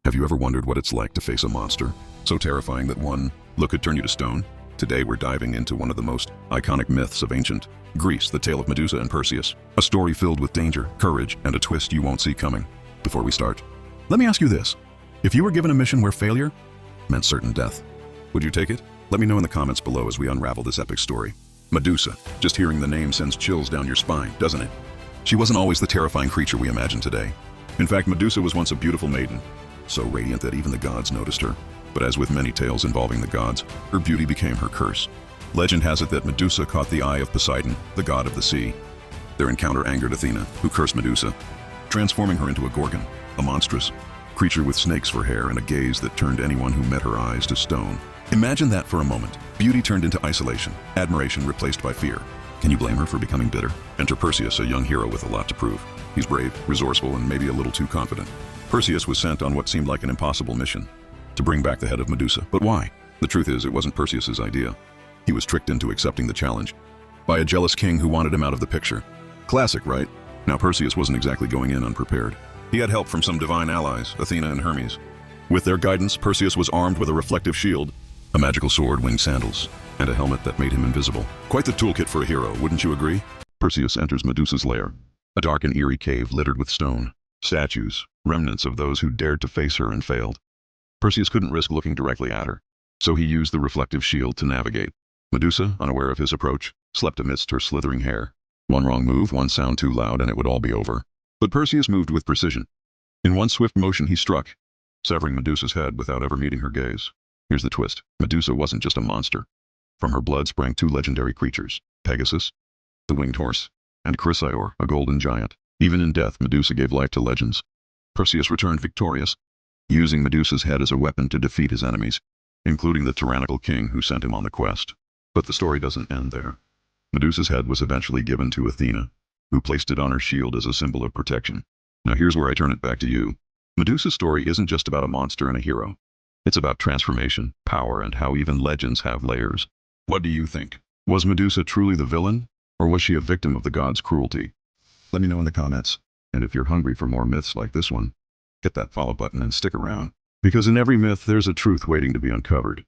Have you ever wondered what it's like to face a monster so terrifying that one look could turn you to stone? Today we're diving into one of the most iconic myths of ancient Greece, the tale of Medusa and Perseus, a story filled with danger, courage, and a twist you won't see coming. Before we start, let me ask you this. If you were given a mission where failure meant certain death, would you take it? Let me know in the comments below as we unravel this epic story. Medusa. Just hearing the name sends chills down your spine, doesn't it? She wasn't always the terrifying creature we imagine today. In fact, Medusa was once a beautiful maiden, so radiant that even the gods noticed her. But as with many tales involving the gods, her beauty became her curse. Legend has it that Medusa caught the eye of Poseidon, the god of the sea. Their encounter angered Athena, who cursed Medusa, transforming her into a Gorgon, a monstrous creature with snakes for hair and a gaze that turned anyone who met her eyes to stone. Imagine that for a moment. Beauty turned into isolation, admiration replaced by fear. Can you blame her for becoming bitter? Enter Perseus, a young hero with a lot to prove. He's brave, resourceful, and maybe a little too confident. Perseus was sent on what seemed like an impossible mission, to bring back the head of Medusa. But why? The truth is, it wasn't Perseus's idea. He was tricked into accepting the challenge by a jealous king who wanted him out of the picture. Classic, right? Now Perseus wasn't exactly going in unprepared. He had help from some divine allies, Athena and Hermes. With their guidance, Perseus was armed with a reflective shield, a magical sword, winged sandals, and a helmet that made him invisible. Quite the toolkit for a hero, wouldn't you agree? Perseus enters Medusa's lair, a dark and eerie cave littered with stone, statues, remnants of those who dared to face her and failed. Perseus couldn't risk looking directly at her, so he used the reflective shield to navigate. Medusa, unaware of his approach, slept amidst her slithering hair. One wrong move, one sound too loud, and it would all be over. But Perseus moved with precision. In one swift motion he struck, severing Medusa's head without ever meeting her gaze. Here's the twist. Medusa wasn't just a monster. From her blood sprang two legendary creatures, Pegasus, the winged horse, and Chrysaor, a golden giant. Even in death, Medusa gave life to legends. Perseus returned victorious, using Medusa's head as a weapon to defeat his enemies, including the tyrannical king who sent him on the quest. But the story doesn't end there. Medusa's head was eventually given to Athena, who placed it on her shield as a symbol of protection. Now here's where I turn it back to you. Medusa's story isn't just about a monster and a hero. It's about transformation, power, and how even legends have layers. What do you think? Was Medusa truly the villain, or was she a victim of the gods' cruelty? Let me know in the comments. And if you're hungry for more myths like this one, hit that follow button and stick around. Because in every myth, there's a truth waiting to be uncovered.